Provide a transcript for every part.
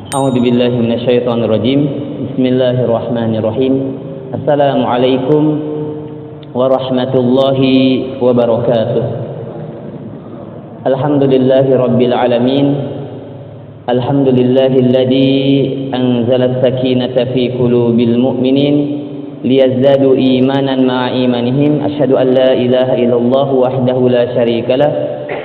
A'udzu billahi minasyaitonir rajim. Bismillahirrahmanirrahim. Assalamualaikum warahmatullahi wabarakatuh. Alhamdulillahi rabbil alamin. Alhamdulillahilladzi anzala as-sakinata fi qulubil mu'minin liyazdadu imanan ma'a imanihim. Asyhadu an la ilaha illallah wahdahu la syarikalah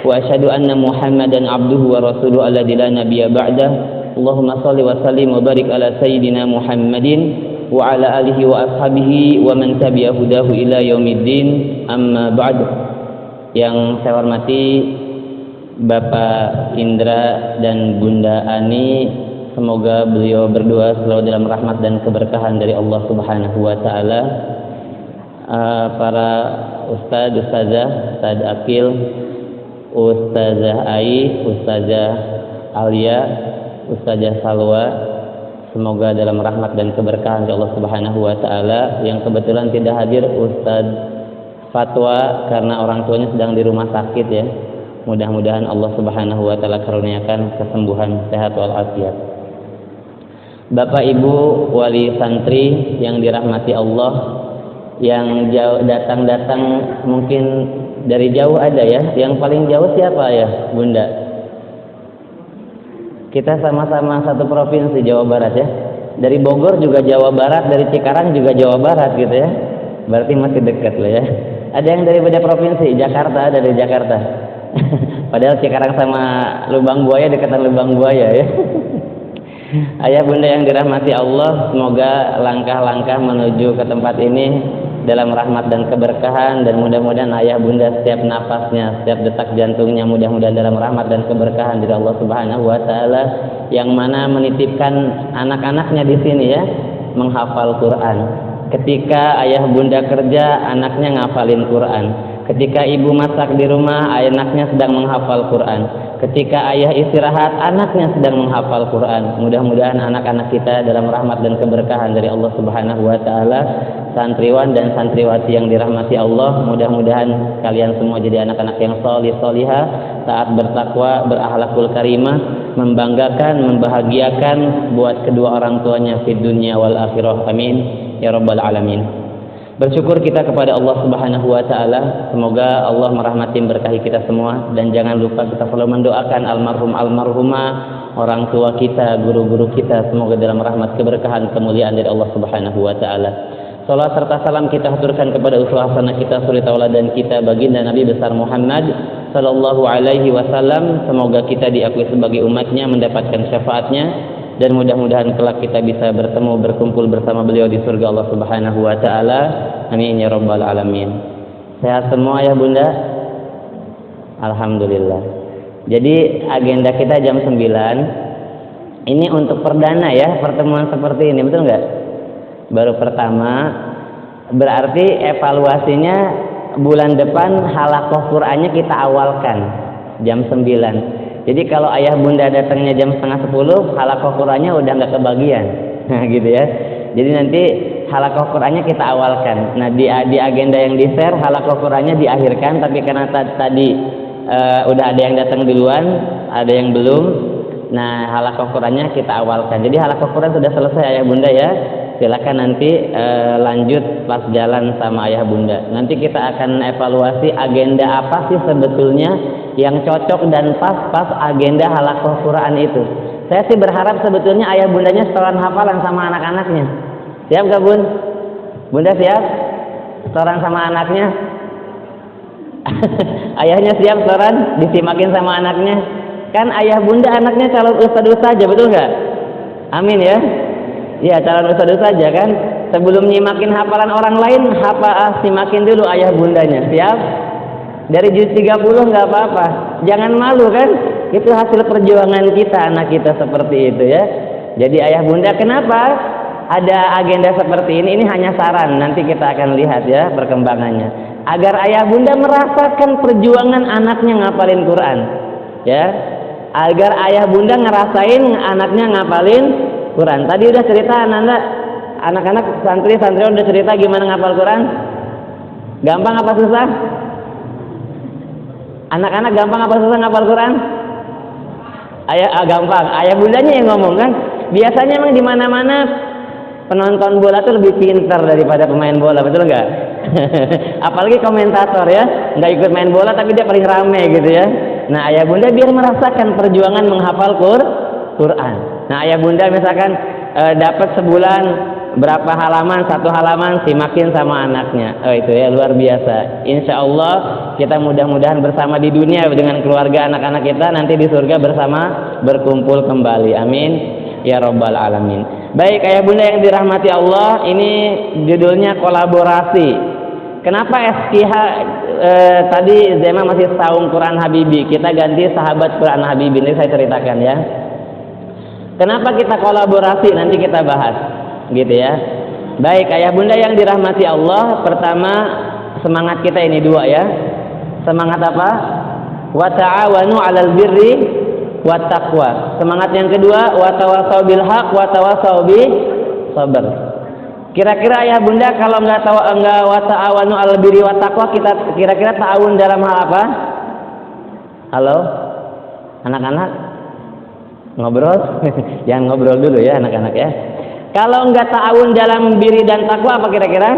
wa asyhadu anna Muhammadan abduhu wa rasuluhu alladzi la nabiyya ba'dah. Allahumma salli wa sallim wa barik ala sayyidina Muhammadin wa ala alihi wa ashabihi wa man tabi'a hudahu ila yaumiddin. Amma ba'd. Yang saya hormati Bapak Indra dan Bunda Ani, semoga beliau berdua selalu dalam rahmat dan keberkahan dari Allah Subhanahu wa taala. Para ustaz, ustazah, Ustaz Akil, Ustazah Ai, Ustazah Alia, Ustazah Salwa, semoga dalam rahmat dan keberkahan dari Allah Subhanahu wa taala. Yang kebetulan tidak hadir Ustaz Fatwa karena orang tuanya sedang di rumah sakit ya. Mudah-mudahan Allah Subhanahu wa taala karuniakan kesembuhan, sehat walafiat. Bapak Ibu wali santri yang dirahmati Allah, yang jauh datang mungkin dari jauh ada ya. Yang paling jauh siapa ya, Bunda? Kita sama-sama satu provinsi, Jawa Barat ya. Dari Bogor juga Jawa Barat, dari Cikarang juga Jawa Barat gitu ya. Berarti masih dekat lah ya. Ada yang dari beda provinsi, Jakarta, ada dari Jakarta. Padahal Cikarang sama Lubang Buaya dekatan Lubang Buaya ya. Ayah bunda yang dirahmati Allah, semoga langkah-langkah menuju ke tempat ini dalam rahmat dan keberkahan, dan mudah-mudahan ayah bunda setiap nafasnya, setiap detak jantungnya mudah-mudahan dalam rahmat dan keberkahan dari Allah Subhanahu wa taala, yang mana menitipkan anak-anaknya di sini ya, menghafal Quran. Ketika ayah bunda kerja, anaknya ngafalin Quran. Ketika ibu masak di rumah, anaknya sedang menghafal Quran. Ketika ayah istirahat, anaknya sedang menghafal Quran. Mudah-mudahan anak-anak kita dalam rahmat dan keberkahan dari Allah Subhanahu wa taala. Santriwan dan santriwati yang dirahmati Allah, mudah-mudahan kalian semua jadi anak-anak yang sholih sholihah, taat bertakwa, berakhlakul karimah, membanggakan, membahagiakan buat kedua orang tuanya di dunia wal akhirah. Amin ya rabbal alamin. Bersyukur kita kepada Allah Subhanahu wa taala, semoga Allah merahmati berkahi kita semua, dan jangan lupa kita selalu mendoakan almarhum almarhumah, orang tua kita, guru-guru kita, semoga dalam rahmat keberkahan kemuliaan dari Allah Subhanahu wa taala. Salat serta salam kita haturkan kepada uswah hasanah kita, suri tauladan kita, baginda Nabi besar Muhammad sallallahu alaihi wasallam. Semoga kita diakui sebagai umatnya, mendapatkan syafaatnya, dan mudah-mudahan kelak kita bisa bertemu, berkumpul bersama beliau di surga Allah Subhanahu wa taala. Amin ya rabbal alamin. Sehat semua ya bunda? Alhamdulillah. Jadi agenda kita jam 9. Ini untuk perdana ya, pertemuan seperti ini, betul nggak? Baru pertama, berarti evaluasinya bulan depan halaqah Qur'annya kita awalkan jam 9. Jadi kalau ayah bunda datangnya jam 9:30, halaqah Qur'annya udah nggak kebagian. Nah gitu ya. Jadi nanti halaqah Qur'annya kita awalkan. Nah di agenda yang di-share halaqah Qur'annya diakhirkan, tapi karena tadi udah ada yang datang duluan, ada yang belum. Nah halaqah Qur'annya kita awalkan. Jadi halaqah Qur'an sudah selesai ayah bunda ya. Silakan nanti lanjut pas jalan sama ayah bunda. Nanti kita akan evaluasi agenda apa sih sebetulnya yang cocok dan pas agenda halaqah Quran itu. Saya sih berharap sebetulnya ayah bundanya setoran hafalan sama anak-anaknya. Siap gak bun? Bunda siap? Setoran sama anaknya? Ayahnya siap setoran? Disimakin sama anaknya? Kan ayah bunda anaknya calon ustadz saja, betul nggak? Amin ya. Ya calon ustadz saja kan. Sebelum nyimakin hafalan orang lain, simakin dulu ayah bundanya. Siap? Dari juz 30 nggak apa-apa. Jangan malu kan? Itu hasil perjuangan kita, anak kita seperti itu ya. Jadi ayah bunda, kenapa ada agenda seperti ini? Ini hanya saran. Nanti kita akan lihat ya perkembangannya. Agar ayah bunda merasakan perjuangan anaknya ngapalin Quran. Ya. Agar ayah bunda ngerasain anaknya ngapalin Quran. Tadi udah cerita anak-anak santri-santriwan udah cerita gimana ngapal Quran. Gampang apa susah? Anak-anak gampang apa susah ngapal Quran? Gampang, ayah bundanya yang ngomong kan. Biasanya emang di mana-mana penonton bola tuh lebih pintar daripada pemain bola, betul nggak? Apalagi komentator ya, nggak ikut main bola tapi dia paling rame gitu ya. Nah, ayah bunda biar merasakan perjuangan menghafal Quran. Nah, ayah bunda misalkan dapat sebulan berapa halaman, 1 halaman simakin sama anaknya. Itu ya luar biasa. Insya Allah kita mudah-mudahan bersama di dunia dengan keluarga anak-anak kita, nanti di surga bersama berkumpul kembali. Amin ya rabbal alamin. Baik ayah bunda yang dirahmati Allah, ini judulnya kolaborasi. Kenapa SKH tadi Zema masih Saung Quran Habibi, kita ganti Sahabat Quran Habibi. Ini saya ceritakan ya. Kenapa kita kolaborasi, nanti kita bahas gitu ya. Baik ayah bunda yang dirahmati Allah, pertama semangat kita ini 2 ya. Semangat apa? Wa ta'awanu 'alal birri wat taqwa. Semangat yang kedua wa tawasau bil haq wa tawasau bis sabr. Kira-kira ayah bunda kalau nggak wa ta'awanu 'alal birri wat taqwa, kita kira-kira ta'awun dalam hal apa? Halo? Anak-anak? Ngobrol? Jangan ngobrol dulu ya anak-anak ya. Kalau enggak ta'awun dalam birri dan takwa apa kira-kira?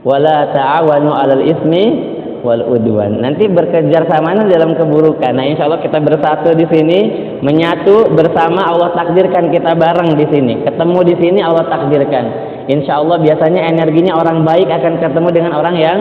Wala ta'awanu 'alal ismi wal udwan. Nanti bekerja sama dalam keburukan. Nah, insyaallah kita bersatu di sini, menyatu bersama, Allah takdirkan kita bareng di sini. Ketemu di sini Allah takdirkan. Insyaallah biasanya energinya orang baik akan ketemu dengan orang yang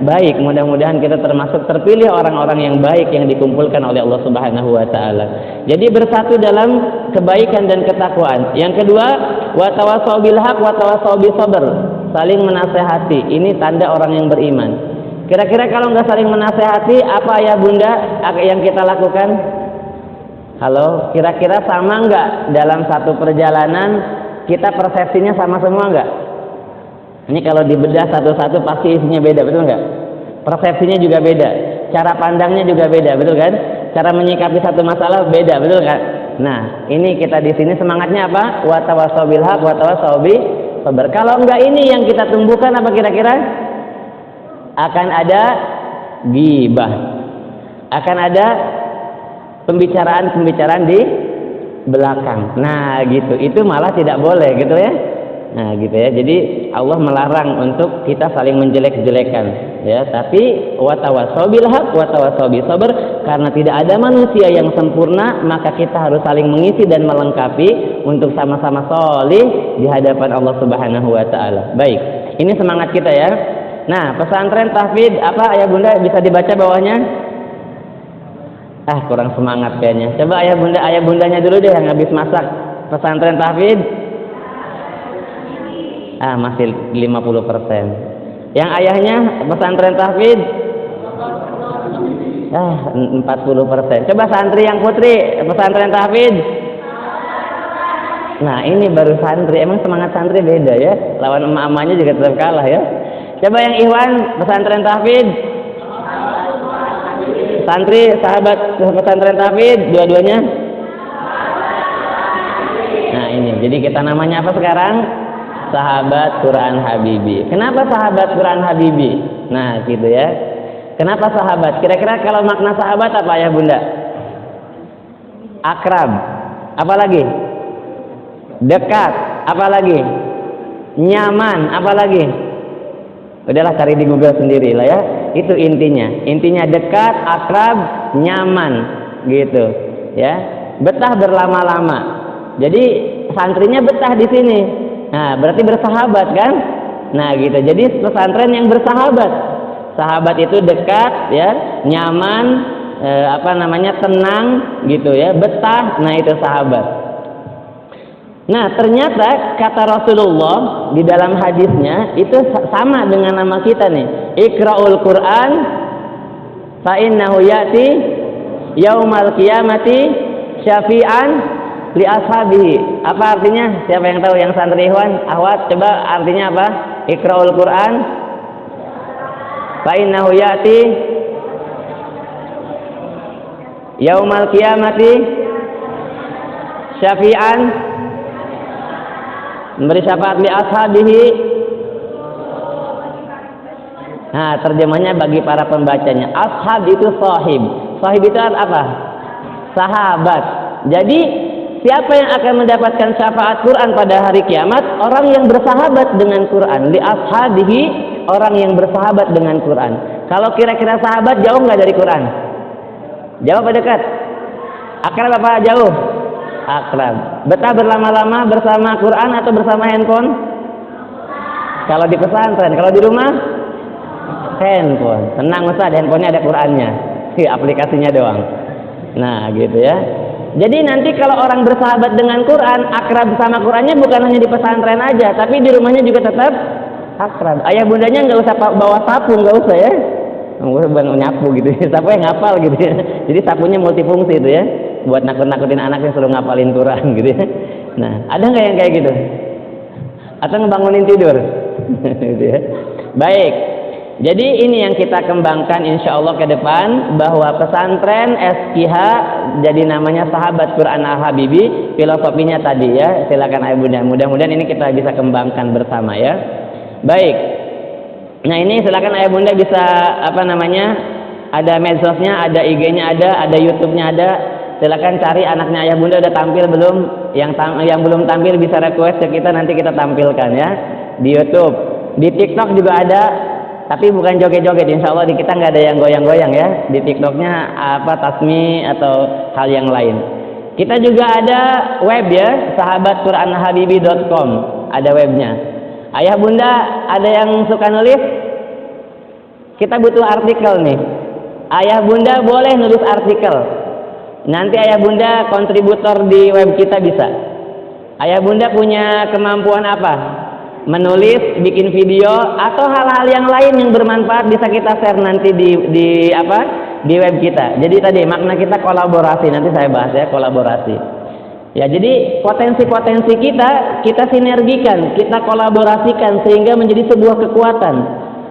baik. Mudah-mudahan kita termasuk terpilih orang-orang yang baik yang dikumpulkan oleh Allah Subhanahu wa taala. Jadi bersatu dalam kebaikan dan ketakwaan. Yang kedua, wa tawasau bil haq wa tawasau bis sabr. Saling menasehati. Ini tanda orang yang beriman. Kira-kira kalau nggak saling menasehati, apa ya bunda yang kita lakukan? Halo, kira-kira sama nggak dalam satu perjalanan kita persepsinya sama semua nggak? Ini kalau dibedah satu-satu pasti isinya beda, betul nggak? Persepsinya juga beda, cara pandangnya juga beda, betul kan? Cara menyikapi satu masalah beda, betul kan? Nah, ini kita di sini semangatnya apa? Wa tawasau bil haq wa tawasau bis sabr. Kalau enggak ini yang kita tumbuhkan apa kira-kira? Akan ada ghibah. Akan ada pembicaraan-pembicaraan di belakang. Nah, gitu. Itu malah tidak boleh, gitu ya. Nah, gitu ya. Jadi Allah melarang untuk kita saling menjelek-jelekan, ya. Tapi wa tawasau bil haq wa tawasau bis sabr, karena tidak ada manusia yang sempurna, maka kita harus saling mengisi dan melengkapi untuk sama-sama sholih di hadapan Allah Subhanahu wa taala. Baik. Ini semangat kita ya. Nah, pesantren tahfidz apa ayah bunda bisa dibaca bawahnya? Kurang semangat kayaknya. Coba ayah bundanya dulu deh yang habis masak. Pesantren tahfidz masih 50%. Yang ayahnya pesantren tahfidz 40%. Coba santri yang putri pesantren tahfidz. Nah, ini baru santri. Emang semangat santri beda ya. Lawan emak-emaknya juga tetap kalah ya. Coba yang Ikhwan pesantren tahfidz. Santri sahabat pesantren tahfidz dua-duanya. Nah, ini. Jadi kita namanya apa sekarang? Sahabat Quran Habibi. Kenapa sahabat Quran Habibi? Nah, gitu ya. Kenapa sahabat? Kira-kira kalau makna sahabat apa ya bunda? Akrab. Apa lagi? Dekat. Apa lagi? Nyaman. Apa lagi? Udahlah cari di Google sendiri lah ya. Itu intinya. Intinya dekat, akrab, nyaman, gitu. Ya, betah berlama-lama. Jadi santrinya betah di sini. Nah, berarti bersahabat kan? Nah, gitu. Jadi pesantren yang bersahabat. Sahabat itu dekat, ya, nyaman, tenang, gitu ya, betah. Nah, itu sahabat. Nah, ternyata kata Rasulullah di dalam hadisnya itu sama dengan nama kita nih. Iqra'ul Qur'an fa innahu ya'ti yaumal qiyamati syafi'an li ashabihi. Apa artinya? Siapa yang tahu, yang santri Ikhwan? Ahwat, coba artinya apa? Iqra'ul Qur'an fa innahu ya'ti yaumal qiyamati syafi'an, memberi syafaat li ashabihi. Nah, terjemahnya bagi para pembacanya. Ashab itu sahib. Sahib itu apa? sahabat. Jadi siapa yang akan mendapatkan syafaat Quran pada hari kiamat? Orang yang bersahabat dengan Quran. Li ashabihi, orang yang bersahabat dengan Quran. Kalau kira-kira sahabat jauh nggak dari Quran? Jauh apa dekat? Akrab apa jauh? Akrab. Betah berlama-lama bersama Quran atau bersama handphone? Kalau di pesantren, kalau di rumah? Handphone. Tenang Ustaz, handphonenya ada Qurannya. Aplikasinya doang. Nah, gitu ya. Jadi nanti kalau orang bersahabat dengan Quran, akrab sama Qurannya bukan hanya di pesantren aja, tapi di rumahnya juga tetap akrab. Ayah bundanya nggak usah bawa sapu, nggak usah ya. Nggak usah nyapu gitu. Sapu yang ngapal gitu ya. Jadi sapunya multifungsi itu ya. Buat nakut-nakutin anaknya suruh ngapalin Quran gitu ya. Nah, ada nggak yang kayak gitu? Atau ngebangunin tidur? Gitu ya. Baik. Jadi ini yang kita kembangkan insya Allah ke depan, bahwa pesantren SKH jadi namanya Sahabat Quran Al-Habibi. Filosofinya tadi ya, silakan ayah bunda. Mudah-mudahan ini kita bisa kembangkan bersama ya. Baik. Nah ini silakan ayah bunda bisa ada medsosnya, ada IG-nya ada YouTube-nya ada. Silakan cari anaknya ayah bunda udah tampil belum? Yang belum tampil bisa request ke kita, nanti kita tampilkan ya di YouTube. Di TikTok juga ada, tapi bukan joget-joget. Insya Allah di kita nggak ada yang goyang-goyang ya. Di TikToknya tasmi atau hal yang lain. Kita juga ada web ya, sahabatquranhabibi.com, ada webnya. Ayah bunda ada yang suka nulis? Kita butuh artikel nih. Ayah bunda boleh nulis artikel. Nanti ayah bunda kontributor di web kita bisa. Ayah bunda punya kemampuan apa? Menulis, bikin video, atau hal-hal yang lain yang bermanfaat bisa kita share nanti di web kita. Jadi tadi makna kita kolaborasi, nanti saya bahas ya kolaborasi. Ya, jadi potensi-potensi kita sinergikan, kita kolaborasikan sehingga menjadi sebuah kekuatan.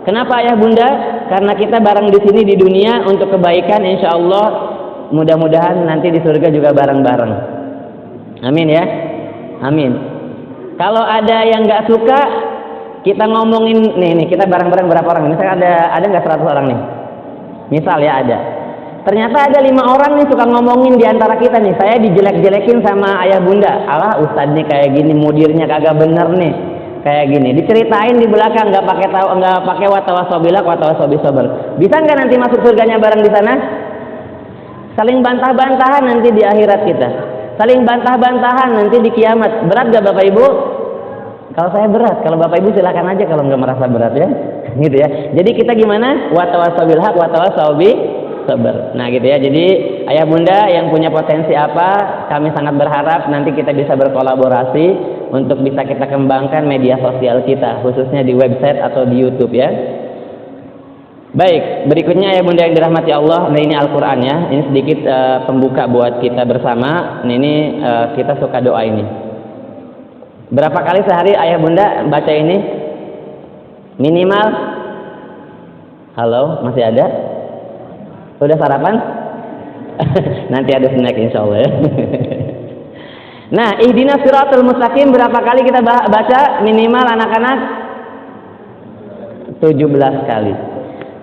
Kenapa ayah bunda? Karena kita bareng di sini di dunia untuk kebaikan, insya Allah mudah-mudahan nanti di surga juga bareng-bareng. Amin ya, amin. Kalau ada yang nggak suka, kita ngomongin nih kita bareng-bareng berapa orang? Misalnya ada nggak 100 orang nih? Misal ya ada. Ternyata ada 5 orang nih suka ngomongin di antara kita nih. Saya dijelek-jelekin sama ayah bunda. Alah ustadz nih kayak gini, mudirnya kagak bener nih, kayak gini. Diceritain di belakang, nggak pakai watawasobilak, watawasobi sabar. Bisa nggak nanti masuk surganya bareng di sana? Saling bantah-bantahan nanti di akhirat kita. Saling bantah-bantahan nanti di kiamat. Berat gak Bapak Ibu? Kalau saya berat, kalau Bapak Ibu silakan aja kalau nggak merasa berat ya. Gitu ya. Jadi kita gimana? Watawasobil haq, watawasobi sabar. Nah gitu ya. Jadi ayah bunda yang punya potensi apa, kami sangat berharap nanti kita bisa berkolaborasi untuk bisa kita kembangkan media sosial kita, khususnya di website atau di YouTube ya. Baik, berikutnya ya bunda yang dirahmati Allah, nah ini Al-Quran ya, ini sedikit pembuka buat kita bersama. Ini kita suka doa ini. Berapa kali sehari ayah bunda baca ini? Minimal? Halo, masih ada? Udah sarapan? Nanti ada snack insya Allah ya. Nah, ihdinas siratal mustaqim berapa kali kita baca? Minimal anak-anak? 17 kali.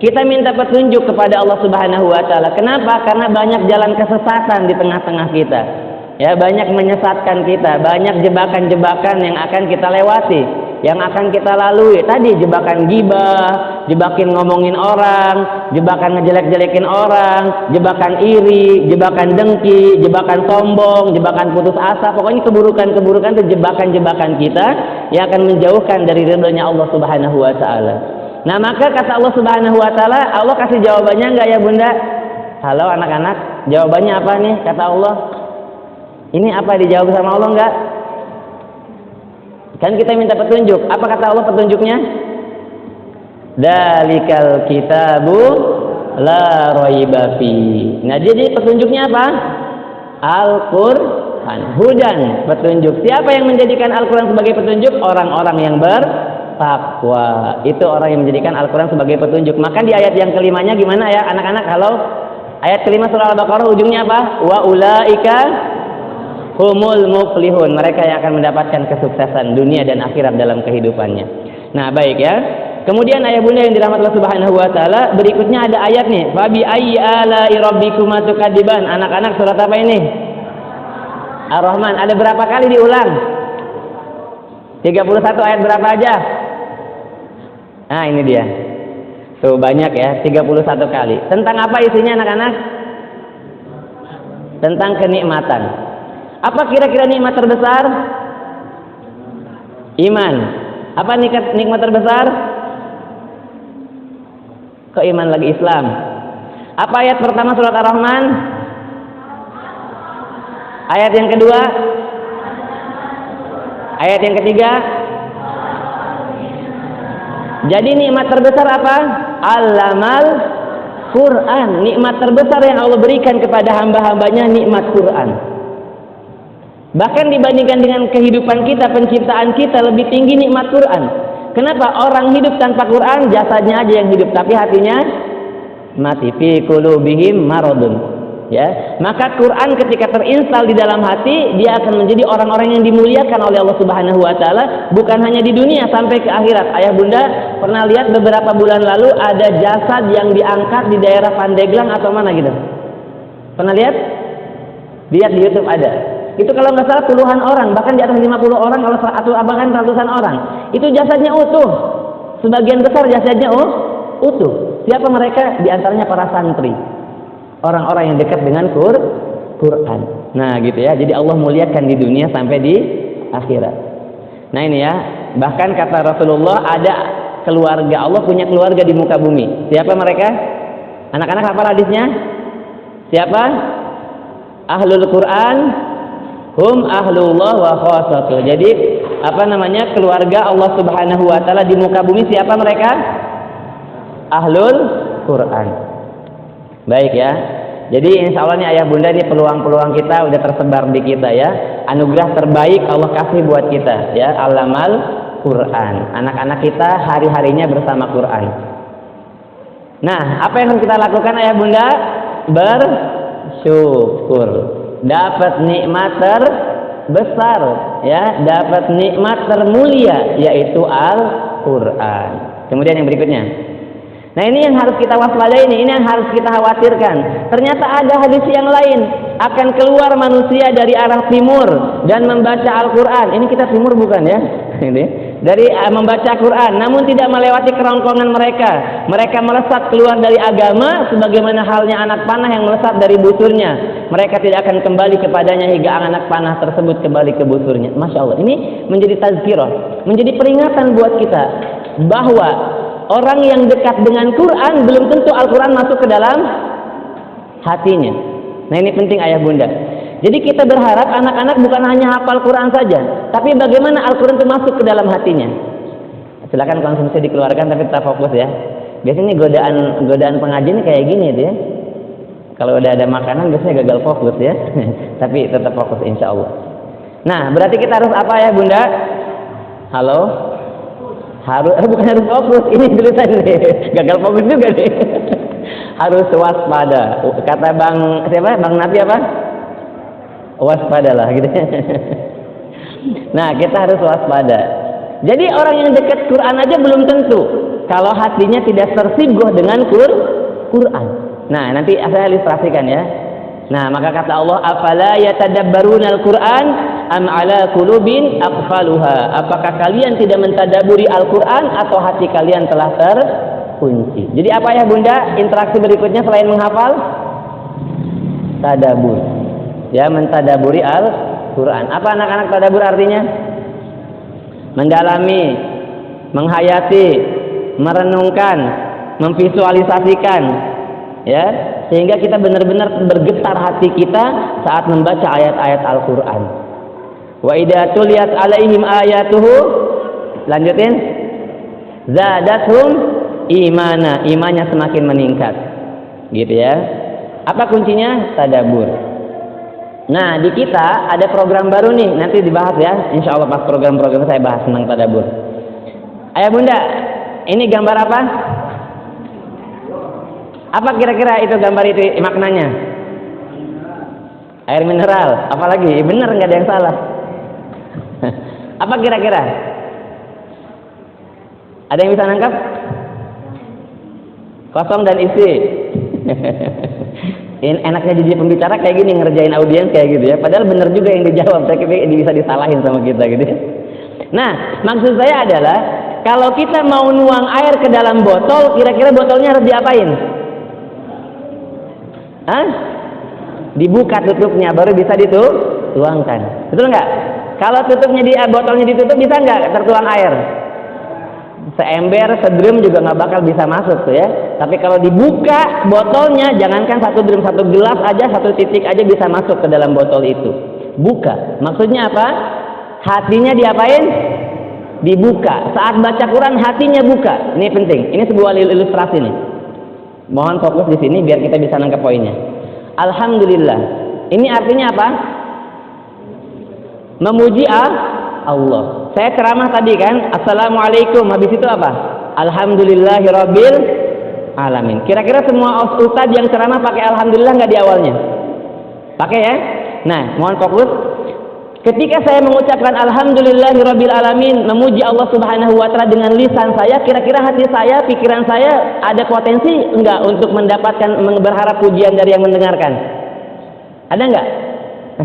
Kita minta petunjuk kepada Allah Subhanahu wa taala. Kenapa? Karena banyak jalan kesesatan di tengah-tengah kita. Ya, banyak menyesatkan kita, banyak jebakan-jebakan yang akan kita lewati, yang akan kita lalui. Tadi jebakan gibah, jebakan ngomongin orang, jebakan ngejelek-jelekin orang, jebakan iri, jebakan dengki, jebakan sombong, jebakan putus asa. Pokoknya keburukan-keburukan itu jebakan-jebakan kita yang akan menjauhkan dari ridhonya Allah Subhanahu wa taala. Nah maka kata Allah Subhanahu wa taala, Allah kasih jawabannya enggak ya bunda? Halo anak-anak, jawabannya apa nih kata Allah? Ini apa dijawab sama Allah enggak? Kan kita minta petunjuk. Apa kata Allah petunjuknya? Dzalikal kitabu la raiba fi. Nah jadi petunjuknya apa? Al-Qur'an, hudan, petunjuk. Siapa yang menjadikan Al-Qur'an sebagai petunjuk? Orang-orang yang bertakwa. Itu orang yang menjadikan Al-Quran sebagai petunjuk. Maka di ayat yang kelimanya gimana ya anak-anak? Halo, ayat kelima surah Al-Baqarah ujungnya apa? Wa ulaika humul muflihun. Mereka yang akan mendapatkan kesuksesan dunia dan akhirat dalam kehidupannya. Nah baik ya. Kemudian ayah bunda yang dirahmati Allah Subhanahu wa taala, berikutnya ada ayat nih, fa bi ayyi ala'i rabbikuma tukadziban. Anak-anak surat apa ini? Ar-Rahman. Ada berapa kali diulang? 31 ayat berapa aja? Nah, ini dia. Tuh banyak ya, 31 kali. Tentang apa isinya anak-anak? Tentang kenikmatan. Apa kira-kira nikmat terbesar? Iman. Apa nikmat terbesar? Kok iman lagi Islam? Apa ayat pertama surat Ar-Rahman? Ayat yang kedua? Ayat yang ketiga? Jadi nikmat terbesar apa? Allamal Quran. Nikmat terbesar yang Allah berikan kepada hamba-hambanya nikmat Quran. Bahkan dibandingkan dengan kehidupan kita, penciptaan kita, lebih tinggi nikmat Quran. Kenapa? Orang hidup tanpa Quran, jasadnya aja yang hidup, tapi hatinya mati. Fi qulubihim maradun. Ya, maka Quran ketika terinstal di dalam hati, dia akan menjadi orang-orang yang dimuliakan oleh Allah Subhanahu wa taala, bukan hanya di dunia sampai ke akhirat. Ayah bunda pernah lihat beberapa bulan lalu ada jasad yang diangkat di daerah Pandeglang atau mana gitu? Pernah lihat? Lihat di YouTube ada. Itu kalau nggak salah puluhan orang, bahkan di atas 50 orang atau bahkan ratusan orang. Itu jasadnya utuh. Sebagian besar jasadnya utuh. Siapa mereka? Di antaranya para santri. Orang-orang yang dekat dengan Quran. Nah, gitu ya. Jadi Allah muliakan di dunia sampai di akhirat. Nah, ini ya. Bahkan kata Rasulullah, ada keluarga, Allah punya keluarga di muka bumi. Siapa mereka? Anak-anak apa hadisnya? Siapa? Ahlul Quran, hum ahlullah wa khassatuh. Jadi, apa namanya? Keluarga Allah Subhanahu wa taala di muka bumi, siapa mereka? Ahlul Quran. Baik ya. Jadi insya Allah nih ayah bunda nih peluang-peluang kita udah tersebar di kita ya. Anugerah terbaik Allah kasih buat kita ya. Allamal Quran. Anak-anak kita hari-harinya bersama Quran. Nah, apa yang harus kita lakukan ayah bunda? Bersyukur. Dapat nikmat terbesar ya. Dapat nikmat termulia yaitu Al-Quran. Kemudian yang berikutnya. Nah, ini yang harus kita waspadai, ini yang harus kita khawatirkan. Ternyata ada hadis yang lain, akan keluar manusia dari arah timur dan membaca Al-Quran. Ini kita timur bukan ya? Ini dari membaca Quran, namun tidak melewati kerongkongan mereka. Mereka melesat keluar dari agama, sebagaimana halnya anak panah yang melesat dari busurnya. Mereka tidak akan kembali kepadanya hingga anak panah tersebut kembali ke busurnya. Masya Allah, ini menjadi tazkirah, menjadi peringatan buat kita bahwa orang yang dekat dengan Quran belum tentu Al-Quran masuk ke dalam hatinya. Nah, ini penting ayah bunda. Jadi kita berharap anak-anak bukan hanya hafal Quran saja, tapi bagaimana Al-Quran itu masuk ke dalam hatinya. Silakan konsumsi dikeluarkan tapi tetap fokus ya. Biasanya godaan pengajian kayak gini tuh ya. Kalau udah ada makanan biasanya gagal fokus ya. Tapi tetap fokus insya Allah. Nah, berarti kita harus apa ya bunda? Halo? Bukan harus fokus, ini tulisan nih. Gagal fokus juga nih. Harus waspada. Kata Bang Nabi apa? Waspadalah gitu. Nah, kita harus waspada. Jadi orang yang dekat Quran aja belum tentu kalau hatinya tidak tersibuk dengan Quran. Nah, nanti saya ilustrasikan ya. Nah, maka kata Allah, afala yatadabbaruna al-Quran am ala qulubin aqfaluha. Apakah kalian tidak mentadaburi Al-Quran atau hati kalian telah terkunci? Jadi apa ya bunda? Interaksi berikutnya selain menghafal, tadabur. Ya, mentadaburi Al-Quran. Apa anak-anak tadabur artinya? Mendalami, menghayati, merenungkan, memvisualisasikan, ya, sehingga kita benar-benar bergetar hati kita saat membaca ayat-ayat Al-Quran. Wa idza tuliyat alaihim ayatuhu, lanjutin, zadathum imana, imannya semakin meningkat, gitu ya. Apa kuncinya? Tadabur. Nah, di kita ada program baru nih, nanti dibahas ya. Insya Allah pas program-program saya bahas tentang tadabur. Ayah bunda, ini gambar apa? Apa kira-kira itu gambar itu maknanya? Air mineral. Apalagi? Bener, nggak ada yang salah. Apa kira-kira? Ada yang bisa nangkap? Kosong dan isi. Enaknya jadi pembicara kayak gini, ngerjain audiens kayak gitu ya. Padahal bener juga yang dijawab, tapi bisa disalahin sama kita gitu ya. Nah, maksud saya adalah kalau kita mau nuang air ke dalam botol, kira-kira botolnya harus diapain? Hah? Dibuka tutupnya, baru bisa dituangkan. Betul nggak? Kalau tutupnya botolnya ditutup, bisa nggak tertuang air? Seember, sedrum juga nggak bakal bisa masuk tuh ya. Tapi kalau dibuka botolnya, jangankan satu drum, satu gelas aja, satu titik aja bisa masuk ke dalam botol itu. Buka. Maksudnya apa? Hatinya diapain? Dibuka. Saat baca Quran hatinya buka. Ini penting. Ini sebuah ilustrasi nih. Mohon fokus di sini biar kita bisa nangkep poinnya. Alhamdulillah. Ini artinya apa? Memuji Allah. Saya ceramah tadi kan, Assalamualaikum. Habis itu apa? Alhamdulillahirabbil alamin. Kira-kira semua ustadz yang ceramah pakai alhamdulillah nggak di awalnya? Pakai ya? Nah, mohon fokus. Ketika saya mengucapkan alhamdulillahirabbil alamin, memuji Allah Subhanahu wa taala dengan lisan saya, kira-kira hati saya, pikiran saya ada potensi enggak untuk mendapatkan berharap pujian dari yang mendengarkan? Ada enggak?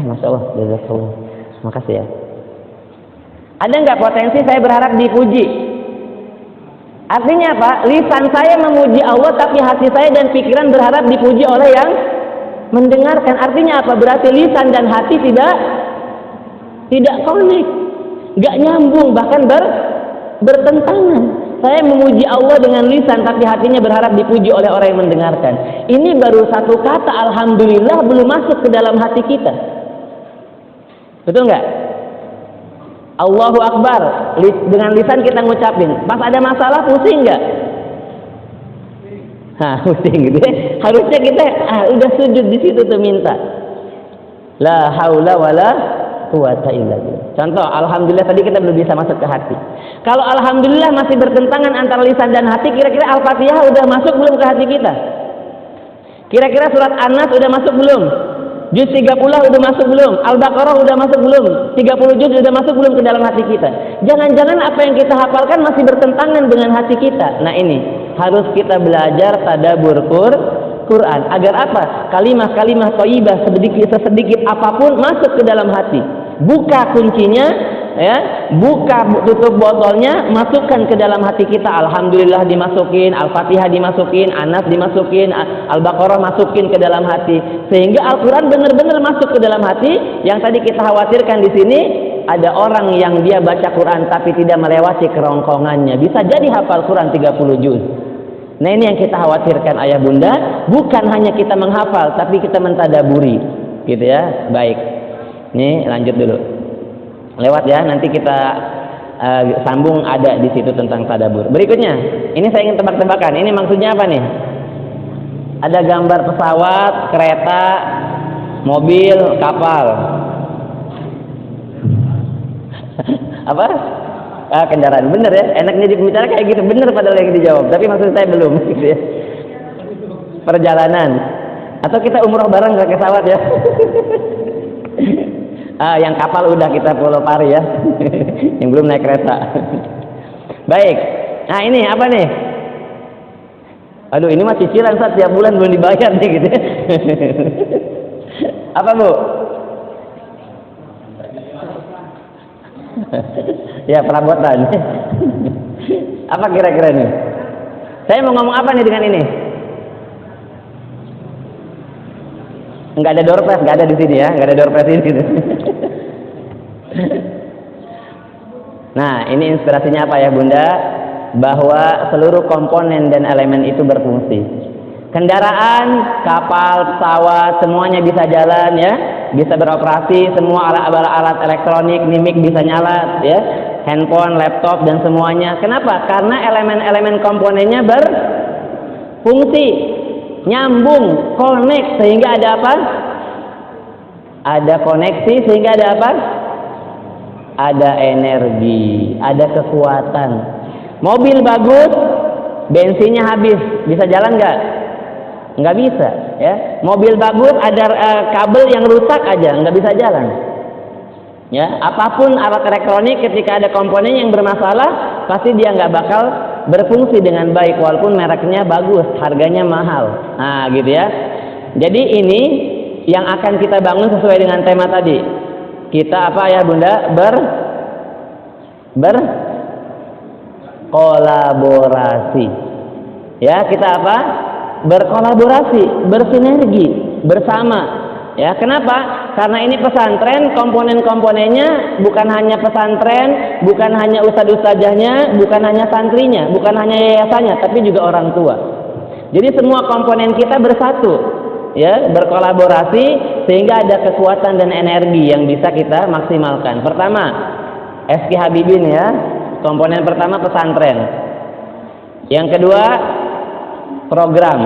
Masya Allah, jazakallah. Makasih ya. Ada enggak potensi saya berharap dipuji? Artinya apa? Lisan saya memuji Allah, tapi hati saya dan pikiran berharap dipuji oleh yang mendengarkan. Artinya apa? Berarti lisan dan hati tidak connect, nggak nyambung, bahkan bertentangan. Saya memuji Allah dengan lisan, tapi hatinya berharap dipuji oleh orang yang mendengarkan. Ini baru satu kata alhamdulillah belum masuk ke dalam hati kita. Betul nggak? Allahu Akbar, dengan lisan kita ngucapin. Pas ada masalah pusing nggak? Pusing gitu ya. Harusnya kita udah sujud di situ tuh minta. La haula wala quwata illa billah. Contoh, alhamdulillah tadi kita belum bisa masuk ke hati. Kalau alhamdulillah masih bertentangan antara lisan dan hati, kira-kira Al-Fatihah udah masuk belum ke hati kita? Kira-kira surat An-Nas udah masuk belum? Juz 30 udah masuk belum? Al-Baqarah udah masuk belum? 30 juz udah masuk belum ke dalam hati kita? Jangan-jangan apa yang kita hafalkan masih bertentangan dengan hati kita. Nah ini harus kita belajar tadabbur Quran agar apa? Kalimah-kalimah thayyibah sesedikit apapun masuk ke dalam hati. Buka kuncinya, ya, buka tutup botolnya, masukkan ke dalam hati kita. Alhamdulillah dimasukin, Al-Fatihah dimasukin, Anas dimasukin, Al-Baqarah masukin ke dalam hati, sehingga Al-Quran benar-benar masuk ke dalam hati. Yang tadi kita khawatirkan di sini, ada orang yang dia baca Quran tapi tidak melewati kerongkongannya, bisa jadi hafal Quran 30 juz. Nah ini yang kita khawatirkan ayah bunda, bukan hanya kita menghafal tapi kita mentadaburi, gitu ya. Baik, ini lanjut dulu, lewat ya, nanti kita sambung ada di situ tentang tadabur. Berikutnya, ini saya ingin tebak-tebakan, ini maksudnya apa nih? Ada gambar pesawat, kereta, mobil, kapal. Apa? Kendaraan, bener ya, enaknya di pembicara kayak gitu, bener padahal yang dijawab, tapi maksud saya belum gitu ya. Perjalanan, atau kita umroh bareng pakai pesawat ya. Yang kapal udah kita pulau pari ya. Yang belum naik kereta. Baik, nah ini apa nih? Aduh ini mah cicilan saat tiap bulan belum dibayar nih gitu ya. Apa bu? Ya perabotan. Apa kira-kira nih? Saya mau ngomong apa nih dengan ini? Nggak ada door prize, nggak ada di sini ya, nggak ada door prize ini. Nah ini inspirasinya apa ya bunda? Bahwa seluruh komponen dan elemen itu berfungsi. Kendaraan, kapal, pesawat, semuanya bisa jalan ya, bisa beroperasi, semua alat elektronik, mimik bisa nyala ya, handphone, laptop dan semuanya. Kenapa? Karena elemen-elemen komponennya berfungsi, nyambung, connect, sehingga ada apa? Ada koneksi sehingga ada apa? Ada energi, ada kekuatan. Mobil bagus, bensinnya habis, bisa jalan nggak? Nggak bisa ya. Mobil bagus ada kabel yang rusak aja nggak bisa jalan ya. Apapun alat elektronik ketika ada komponen yang bermasalah pasti dia nggak bakal berfungsi dengan baik walaupun mereknya bagus, harganya mahal. Nah, gitu ya. Jadi ini yang akan kita bangun sesuai dengan tema tadi. Kita apa ya Bunda? Berkolaborasi. Ya, kita apa? Berkolaborasi, bersinergi, bersama. Ya, kenapa? Karena ini pesantren, komponen-komponennya bukan hanya pesantren, bukan hanya ustadz-ustadzahnya, bukan hanya santrinya, bukan hanya yayasannya, tapi juga orang tua. Jadi semua komponen kita bersatu, ya, berkolaborasi sehingga ada kekuatan dan energi yang bisa kita maksimalkan. Pertama, SK Habibin ya, komponen pertama pesantren. Yang kedua, program.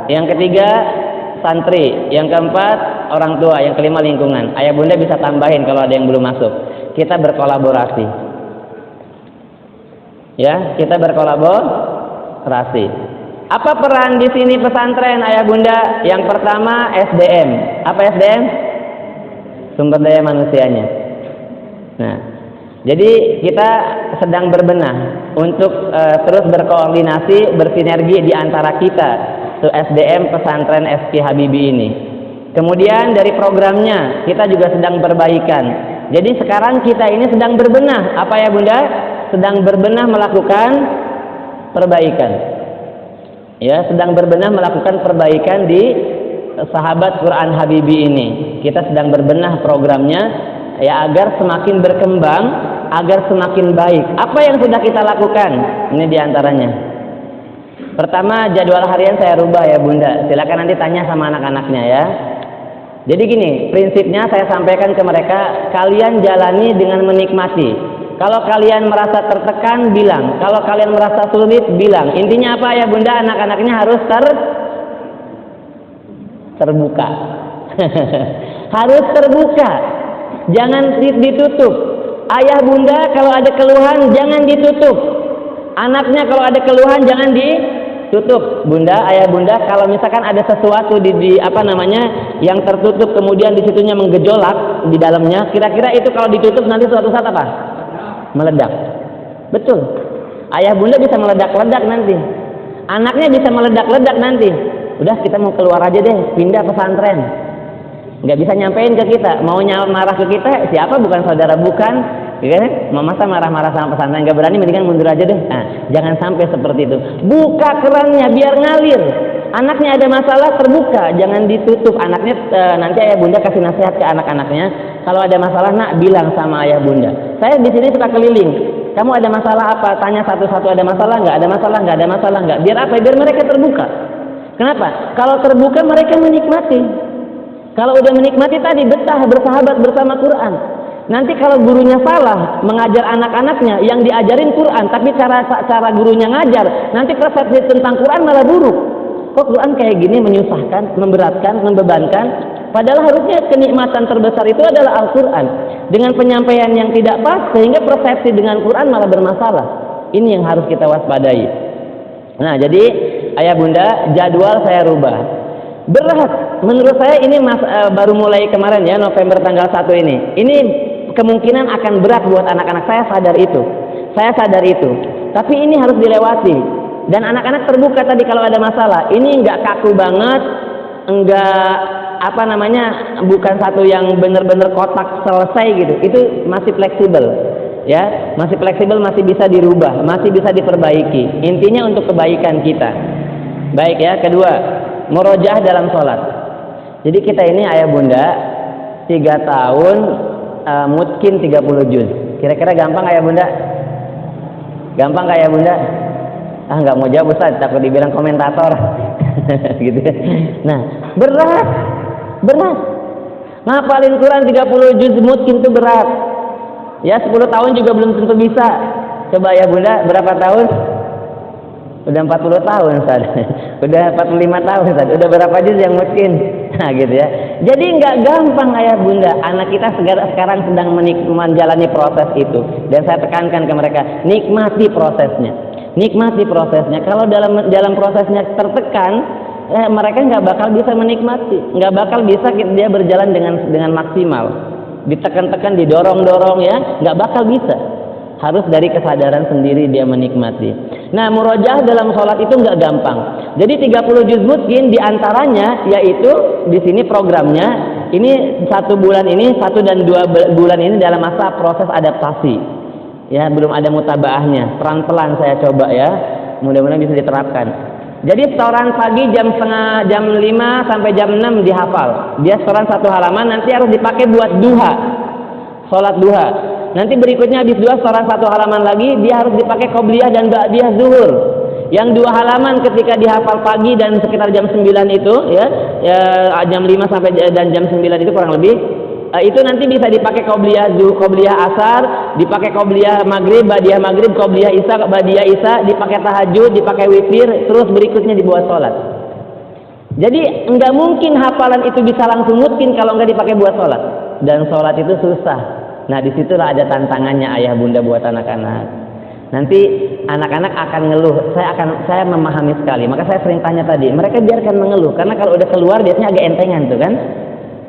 Yang ketiga, santri. Yang keempat, orang tua. Yang kelima, lingkungan. Ayah bunda bisa tambahin kalau ada yang belum masuk. Kita berkolaborasi. Ya, kita berkolaborasi. Apa peran di sini pesantren, ayah bunda? Yang pertama, SDM. Apa SDM? Sumber daya manusianya. Nah, jadi kita sedang berbenah untuk terus berkoordinasi, bersinergi di antara kita. SDM pesantren SK Habibie ini. Kemudian dari programnya kita juga sedang perbaikan. Jadi sekarang kita ini sedang berbenah. Apa ya bunda? Sedang berbenah melakukan perbaikan. Ya, sedang berbenah melakukan perbaikan di Sahabat Quran Habibie ini. Kita sedang berbenah programnya ya agar semakin berkembang, agar semakin baik. Apa yang sudah kita lakukan? Ini diantaranya. Pertama, jadwal harian saya rubah ya bunda. Silakan nanti tanya sama anak-anaknya ya. Jadi gini, prinsipnya saya sampaikan ke mereka, kalian jalani dengan menikmati. Kalau kalian merasa tertekan, bilang. Kalau kalian merasa sulit, bilang. Intinya apa ya bunda? Anak-anaknya harus terbuka. Harus terbuka. Jangan ditutup. Ayah bunda kalau ada keluhan jangan ditutup. Anaknya kalau ada keluhan jangan ditutup. Bunda, ayah bunda kalau misalkan ada sesuatu di apa namanya yang tertutup kemudian di situnya menggejolak di dalamnya, kira-kira itu kalau ditutup nanti suatu saat apa? Meledak. Betul. Ayah bunda bisa meledak-ledak nanti. Anaknya bisa meledak-ledak nanti. Udah kita mau keluar aja deh, pindah pesantren. Nggak bisa nyampein ke kita, mau marah ke kita, siapa bukan saudara bukan, ya kan? Masa marah-marah sama pesantren, nggak berani, mendingan mundur aja deh. Nah, jangan sampai seperti itu. Buka kerannya biar ngalir. Anaknya ada masalah terbuka, jangan ditutup. Anaknya nanti ayah bunda kasih nasihat ke anak-anaknya. Kalau ada masalah nak bilang sama ayah bunda. Saya di sini suka keliling. Kamu ada masalah apa? Tanya satu-satu, ada masalah nggak? Ada masalah nggak? Ada masalah nggak? Biar apa? Biar mereka terbuka. Kenapa? Kalau terbuka mereka menikmati. Kalau udah menikmati tadi betah bersahabat bersama Quran. Nanti kalau gurunya salah mengajar anak-anaknya yang diajarin Quran, tapi cara gurunya ngajar, nanti persepsi tentang Quran malah buruk. Kok Quran kayak gini menyusahkan, memberatkan, membebankan? Padahal harusnya kenikmatan terbesar itu adalah Al-Quran. Dengan penyampaian yang tidak pas sehingga persepsi dengan Quran malah bermasalah. Ini yang harus kita waspadai. Nah, jadi ayah bunda, jadwal saya rubah. Berat, menurut saya ini baru mulai kemarin ya, November tanggal 1 ini. Ini kemungkinan akan berat buat anak-anak, saya sadar itu. Saya sadar itu. Tapi ini harus dilewati. Dan anak-anak terbuka tadi kalau ada masalah. Ini enggak kaku banget, enggak apa namanya, bukan satu yang benar-benar kotak selesai gitu. Itu masih fleksibel. Ya, masih fleksibel, masih bisa dirubah, masih bisa diperbaiki. Intinya untuk kebaikan kita. Baik ya, kedua, murojaah dalam sholat. Jadi kita ini ayah bunda 3 tahun mutkin 30 juz. Kira-kira gampang ayah bunda? Gampang gak ayah bunda? Ah nggak mau jawab Ustaz, takut dibilang komentator. Gitu. Nah, berat. Ngapalin Quran 30 juz mutkin itu berat. Ya 10 tahun juga belum tentu bisa. Coba ayah bunda berapa tahun? Udah 40 tahun Ustaz. Udah 45 tahun Ustaz. Udah berapa juz yang mungkin? Nah gitu ya. Jadi nggak gampang ayah bunda. Anak kita sekarang sedang menjalani proses itu. Dan saya tekankan ke mereka, nikmati prosesnya. Nikmati prosesnya. Kalau dalam prosesnya tertekan, mereka nggak bakal bisa menikmati. Nggak bakal bisa dia berjalan dengan maksimal. Ditekan-tekan, didorong-dorong ya, nggak bakal bisa. Harus dari kesadaran sendiri dia menikmati. Nah, murojaah dalam sholat itu nggak gampang. Jadi 30 juz mungkin diantaranya yaitu di sini programnya ini 1 bulan ini 1 dan 2 bulan ini dalam masa proses adaptasi. Ya, belum ada mutabaahnya. Pelan-pelan saya coba ya. Mudah-mudahan bisa diterapkan. Jadi setoran pagi jam 5 sampai jam 6 dihafal. Dia setoran 1 halaman nanti harus dipakai buat duha. Sholat duha. Nanti berikutnya habis duha setoran 1 halaman lagi dia harus dipakai qobliyah dan ba'diyah zuhur. Yang 2 halaman ketika dihafal pagi dan sekitar jam 9 itu ya jam 5 sampai dan jam 9 itu kurang lebih itu nanti bisa dipakai qobliyah asar, dipakai qobliyah maghrib, ba'diyah maghrib, qobliyah isya, ba'diyah isya, dipakai tahajud, dipakai witir, terus berikutnya dibuat sholat. Jadi enggak mungkin hafalan itu bisa langsung mungkin kalau enggak dipakai buat sholat. Dan sholat itu susah. Nah, disitulah ada tantangannya ayah bunda buat anak-anak. Nanti anak-anak akan ngeluh. Saya memahami sekali. Maka saya sering tanya tadi, mereka biarkan mengeluh karena kalau udah keluar biasanya agak entengan tuh kan?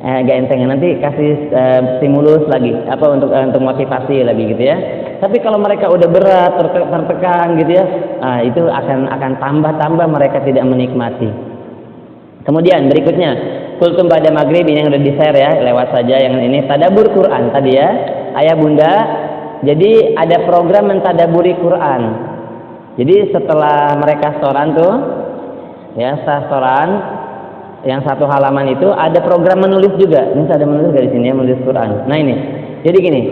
Agak entengan. Nanti kasih stimulus lagi untuk motivasi lagi gitu ya. Tapi kalau mereka udah berat, tertekan gitu ya, itu akan tambah mereka tidak menikmati. Kemudian berikutnya kultum pada maghrib ini yang udah di-share ya, lewat saja yang ini tadabbur Quran tadi ya, ayah bunda. Jadi ada program mentadaburi Quran. Jadi setelah mereka setoran tuh, ya setoran yang 1 halaman itu ada program menulis juga. Ini ada menulis dari sini ya, menulis Quran. Nah ini, jadi gini,